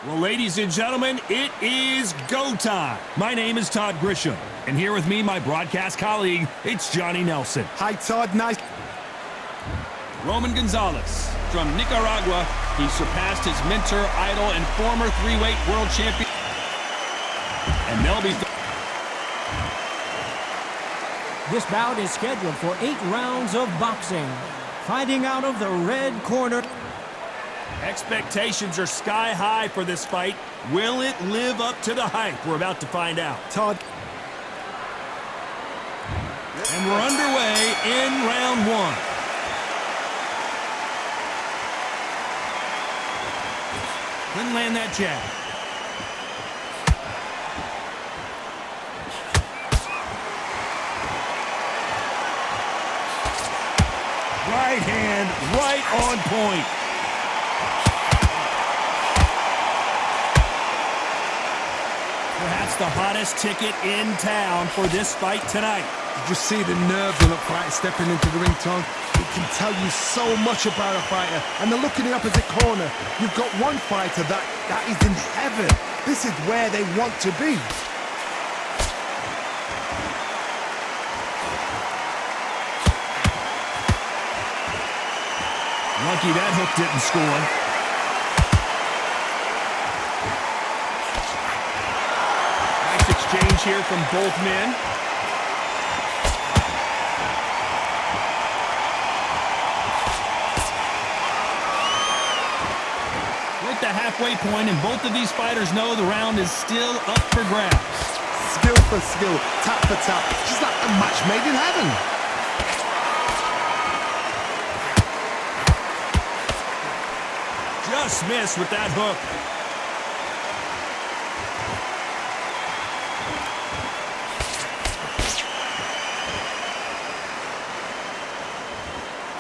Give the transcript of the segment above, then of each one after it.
Well, ladies and gentlemen, it is go time. My name is Todd Grisham, and here with me, my broadcast colleague, it's Johnny Nelson. Hi, Todd. Nice. Roman Gonzalez from Nicaragua. He surpassed his mentor, idol, and former three-weight world champion. And they'll be... This bout is scheduled for 8 rounds of boxing. Fighting out of the red corner. Expectations are sky high for this fight. Will it live up to the hype? We're about to find out. Todd. And we're underway in round 1. Couldn't land that jab. Right hand, right on point. Perhaps the hottest ticket in town for this fight tonight. Did you see the nerves on the fight stepping into the ring, Todd? It can tell you so much about a fighter. And the look in the opposite corner. You've got one fighter that is in heaven. This is where they want to be. Lucky that hook didn't score. Nice exchange here from both men. We're at the halfway point, and both of these fighters know the round is still up for grabs. Skill for skill, tap for tap, just like a match made in heaven. Just missed with that hook.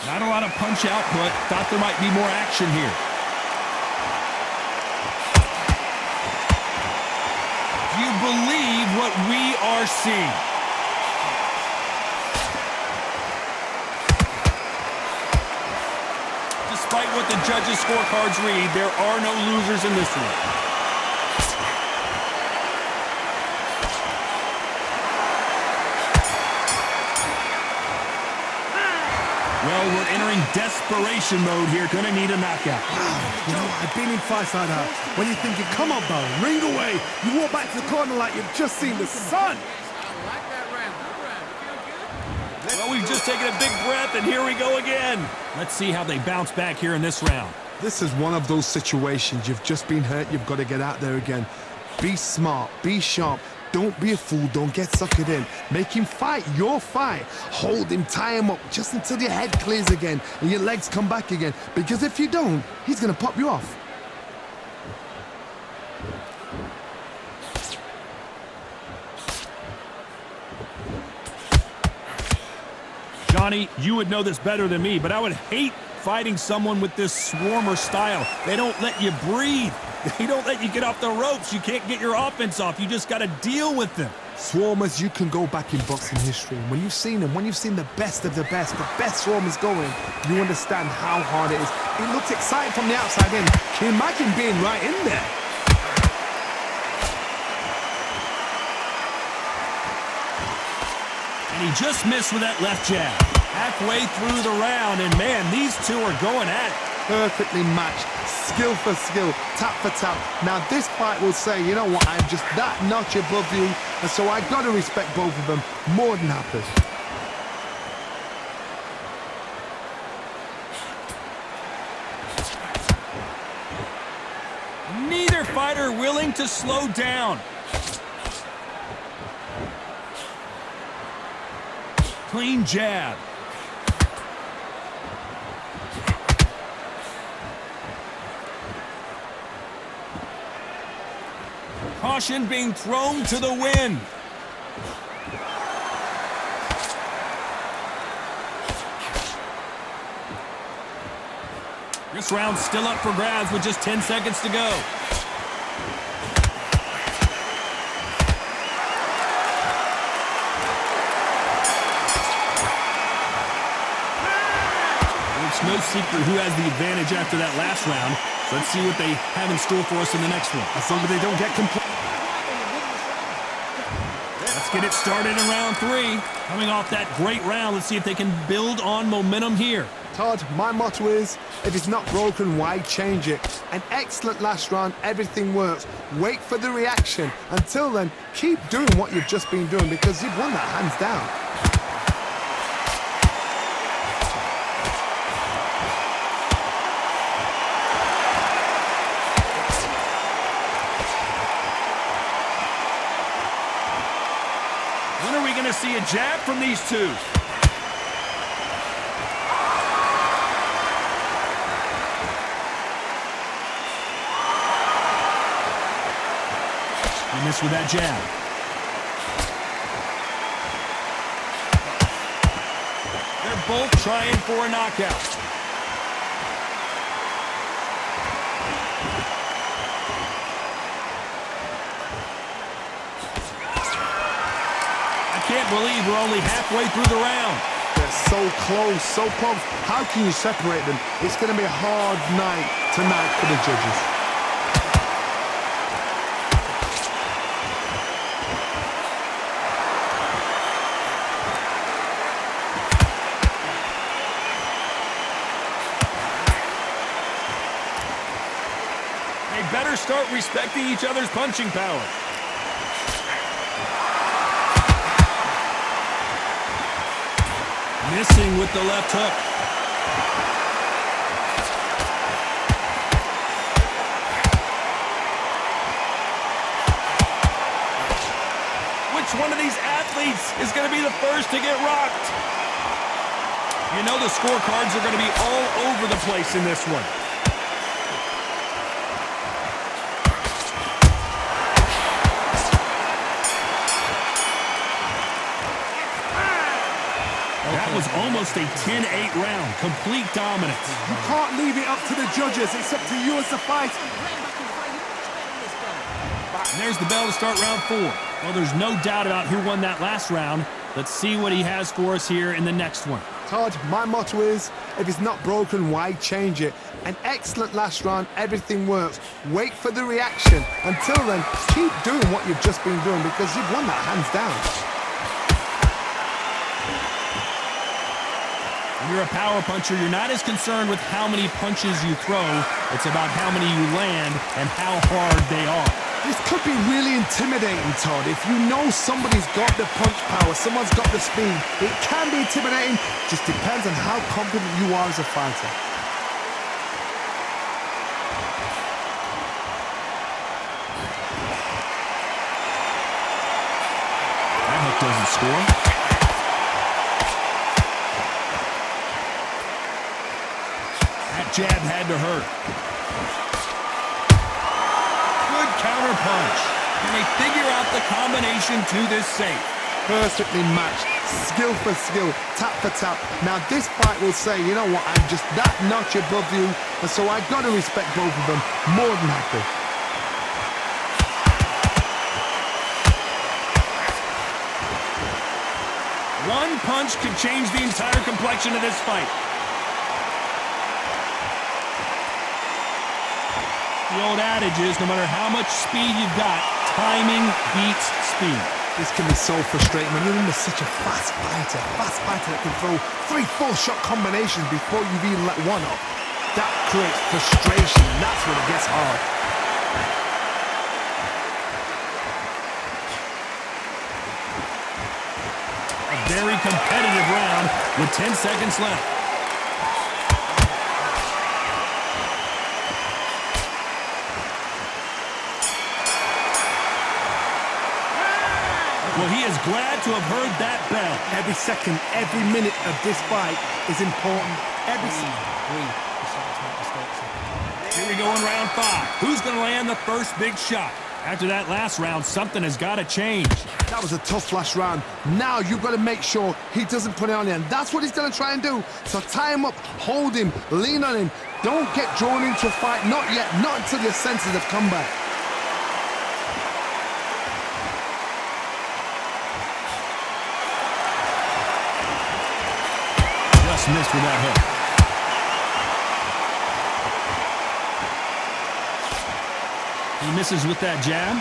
Not a lot of punch output. Thought there might be more action here. Do you believe what we are seeing? Despite what the judges' scorecards read, there are no losers in this one. Well, we're entering desperation mode here. Gonna need a knockout. You know, I've been in fights like that. When you're thinking, come on, bro, ring away. You walk back to the corner like you've just seen the sun. Well, we've just taken a big breath, and here we go again. Let's see how they bounce back here in this round. This is one of those situations. You've just been hurt. You've got to get out there again. Be smart. Be sharp. Don't be a fool. Don't get suckered in. Make him fight your fight. Hold him, tie him up just until your head clears again and your legs come back again. Because if you don't, he's going to pop you off. Johnny, you would know this better than me, but I would hate fighting someone with this swarmer style. They don't let you breathe. They don't let you get off the ropes. You can't get your offense off. You just got to deal with them. Swarmers, you can go back in boxing history. When you've seen them, when you've seen the best of the best swarmers going, you understand how hard it is. It looks exciting from the outside in. Can you imagine being right in there? And he just missed with that left jab. Halfway through the round, and man, these two are going at it. Perfectly matched, skill for skill, tap for tap. Now this fight will say, you know what, I'm just that notch above you, and so I got to respect both of them more than happy. Neither fighter willing to slow down. Clean jab. Caution being thrown to the wind. This round's still up for grabs with just 10 seconds to go. It's no secret who has the advantage after that last round. So let's see what they have in store for us in the next one. As long as they don't get complete. Let's get it started in round 3. Coming off that great round, let's see if they can build on momentum here. Todd, my motto is, if it's not broken, why change it? An excellent last round, everything works. Wait for the reaction. Until then, keep doing what you've just been doing because you've won that hands down. When are we going to see a jab from these two? He missed with that jab. They're both trying for a knockout. I can't believe we're only halfway through the round. They're so close, so close. How can you separate them? It's going to be a hard night tonight for the judges. They better start respecting each other's punching power. Missing with the left hook. Which one of these athletes is going to be the first to get rocked? You know the scorecards are going to be all over the place in this one. That was almost a 10-8 round. Complete dominance. You can't leave it up to the judges. It's up to you as the fighter. And there's the bell to start round 4. Well, there's no doubt about who won that last round. Let's see what he has for us here in the next one. Todd, my motto is, if it's not broken, why change it? An excellent last round, everything works. Wait for the reaction. Until then, keep doing what you've just been doing because you've won that hands down. When you're a power puncher, you're not as concerned with how many punches you throw. It's about how many you land and how hard they are. This could be really intimidating, Todd. If you know somebody's got the punch power, someone's got the speed, it can be intimidating. Just depends on how confident you are as a fighter. That hook doesn't score. Jab had to hurt. Good counter punch. Can they figure out the combination to this safe? Perfectly matched, skill for skill, tap for tap. Now this fight will say, you know what, I'm just that notch above you, and so I got to respect both of them. More than happy. One punch could change the entire complexion of this fight. The old adage is, no matter how much speed you've got, timing beats speed. This can be so frustrating when you're under such a fast fighter that can throw 3-4 shot combinations before you've even let one up. That creates frustration. That's when it gets hard. A very competitive round with 10 seconds left. Well, he is glad to have heard that bell. Every second, every minute of this fight is important. Here we go in round 5. Who's going to land the first big shot? After that last round, something has got to change. That was a tough last round. Now you've got to make sure he doesn't put it on you, and that's what he's going to try and do. So tie him up, hold him, lean on him. Don't get drawn into a fight. Not yet. Not until your senses have come back. Missed with that hook. He misses with that jab.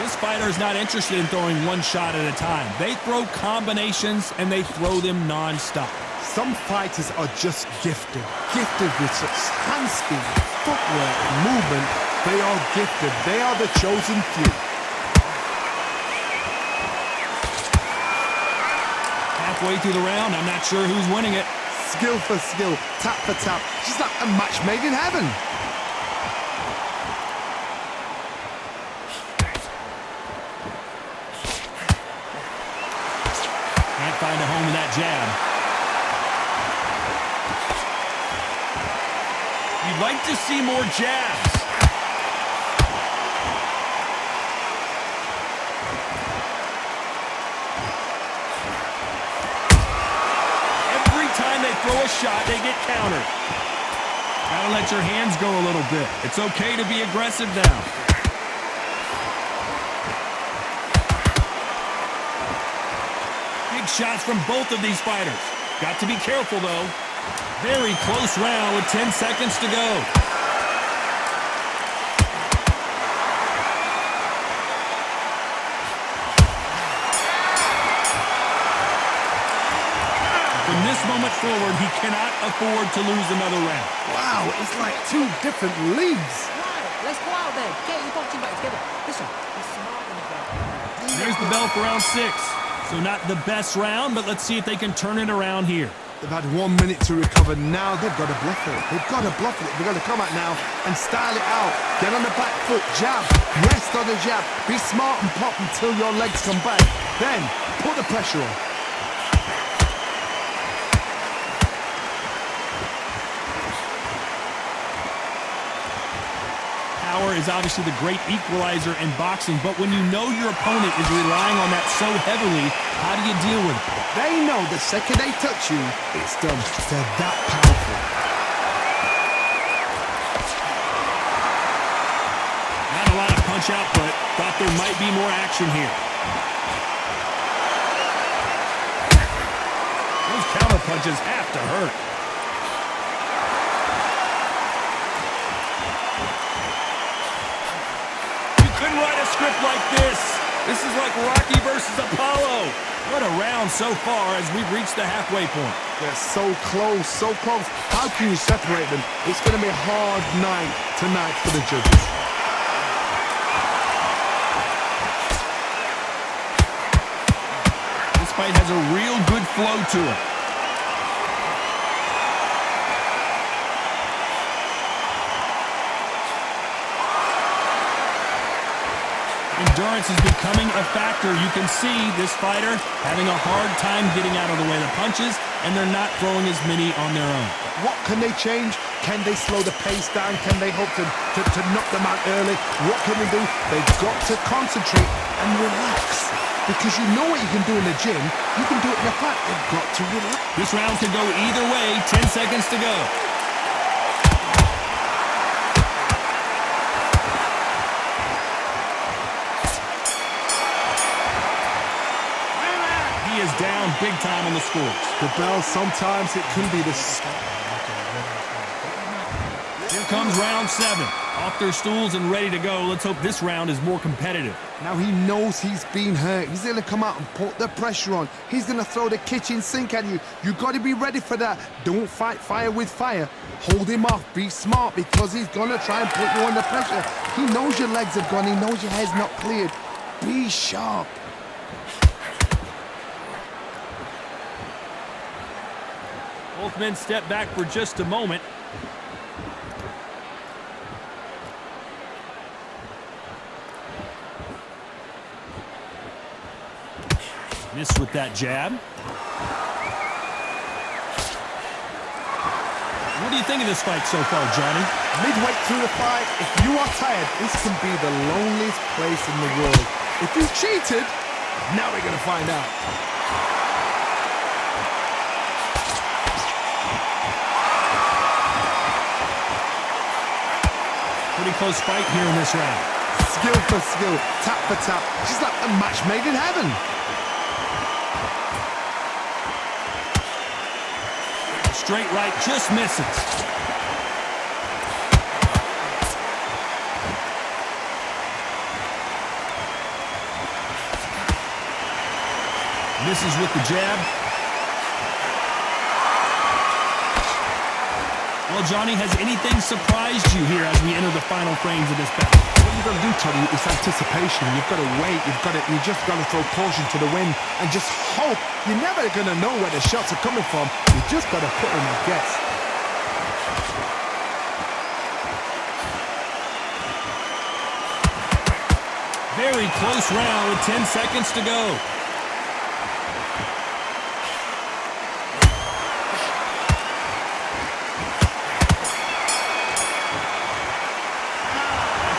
This fighter is not interested in throwing one shot at a time. They throw combinations, and they throw them non-stop. Some fighters are just gifted. Gifted with such hand speed, footwork, movement. They are gifted. They are the chosen few. Halfway through the round, I'm not sure who's winning it. Skill for skill, tap for tap. Just like a match made in heaven. Can't find a home with that jab. You'd like to see more jabs. Every time they throw a shot, they get countered. Gotta let your hands go a little bit. It's okay to be aggressive now. Big shots from both of these fighters. Got to be careful, though. Very close round with 10 seconds to go. From this moment forward, he cannot afford to lose another round. Wow, it's like two different leagues. Right, let's go out there. Get your boxing back together. Listen, he's smart in the back. There's the bell for round 6. So not the best round, but let's see if they can turn it around here. They've had 1 minute to recover. Now they've got to bluff it. They've got to bluff it. They've got to come out now and style it out. Get on the back foot, jab, rest on the jab. Be smart and pop until your legs come back. Then put the pressure on. Power is obviously the great equalizer in boxing, but when you know your opponent is relying on that so heavily, how do you deal with it? They know the second they touch you, it's done. They're that powerful. Not a lot of punch output. Thought there might be more action here. Those counter punches have to hurt. You couldn't write a script like this. This is like Rocky versus Apollo. What a round so far as we've reached the halfway point. They're so close, so close. How can you separate them? It's going to be a hard night tonight for the judges. This fight has a real good flow to it. Endurance is becoming a factor. You can see this fighter having a hard time getting out of the way of the punches, and they're not throwing as many on their own. What can they change? Can they slow the pace down? Can they hope to knock them out early? What can they do? They've got to concentrate and relax. Because you know what you can do in the gym, you can do it in the fight. They've got to relax. This round could go either way. 10 seconds to go. He is down big time on the scores. The bell, sometimes it can be the... Here comes round 7. Off their stools and ready to go. Let's hope this round is more competitive. Now he knows he's been hurt. He's going to come out and put the pressure on. He's going to throw the kitchen sink at you. You got to be ready for that. Don't fight fire with fire. Hold him off. Be smart because he's going to try and put you under pressure. He knows your legs have gone. He knows your head's not cleared. Be sharp. Both men step back for just a moment. Missed with that jab. What do you think of this fight so far, Johnny? Midway through the fight, if you are tired, this can be the loneliest place in the world. If you cheated, now we're going to find out. Pretty close fight here in this round. Skill for skill, tap for tap. Just like a match made in heaven. straight right just misses. Misses with the jab. Well, Johnny, has anything surprised you here as we enter the final frames of this bout? What you've got to do, Tony, is anticipation. You've got to wait. You just got to throw caution to the wind and just hope. You're never going to know where the shots are coming from. You just got to put in a guess. Very close round with 10 seconds to go.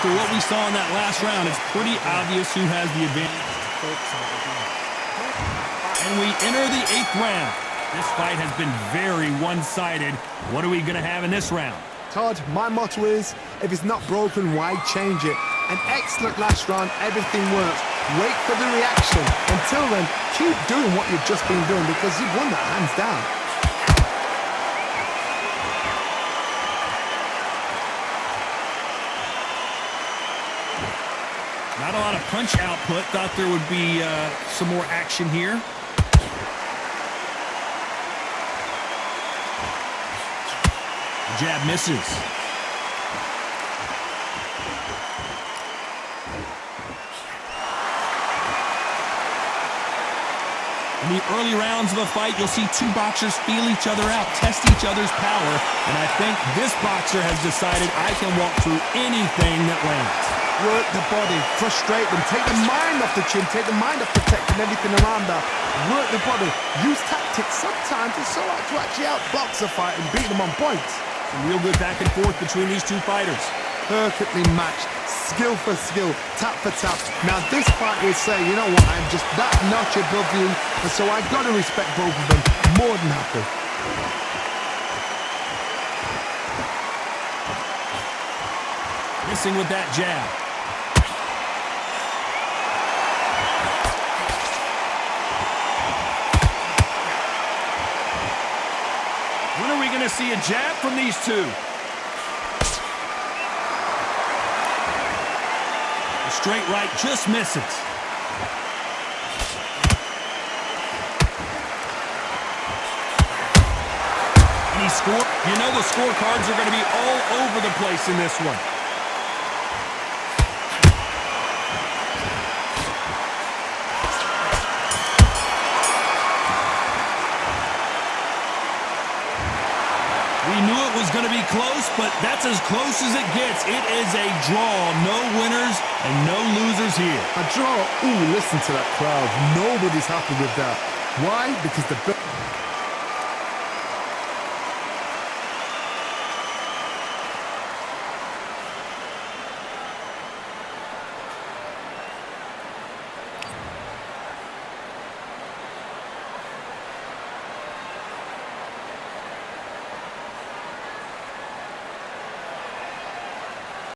After what we saw in that last round, it's pretty obvious who has the advantage. And we enter the 8th round. This fight has been very one-sided. What are we going to have in this round? Todd, my motto is, if it's not broken, why change it? An excellent last round, everything works. Wait for the reaction. Until then, keep doing what you've just been doing because you've won that hands down. Not a lot of punch output. Thought there would be some more action here. Jab misses. In the early rounds of a fight, you'll see two boxers feel each other out, test each other's power, and I think this boxer has decided I can walk through anything that lands. Work the body, frustrate them, take the mind off the chin, take the mind off protecting everything around that. Work the body, use tactics. Sometimes it's so hard to actually outbox a fight and beat them on points. Some real good back and forth between these two fighters. Perfectly matched, skill for skill, tap for tap. Now this fight will say, you know what, I'm just that notch above you, and so I've got to respect both of them. More than happy. Missing with that jab. When are we going to see a jab from these two? The straight right just misses. And he scored. You know the scorecards are going to be all over the place in this one. We knew it was going to be close, but that's as close as it gets. It is a draw. No winners and no losers here. A draw. Ooh, listen to that crowd. Nobody's happy with that. Why? Because the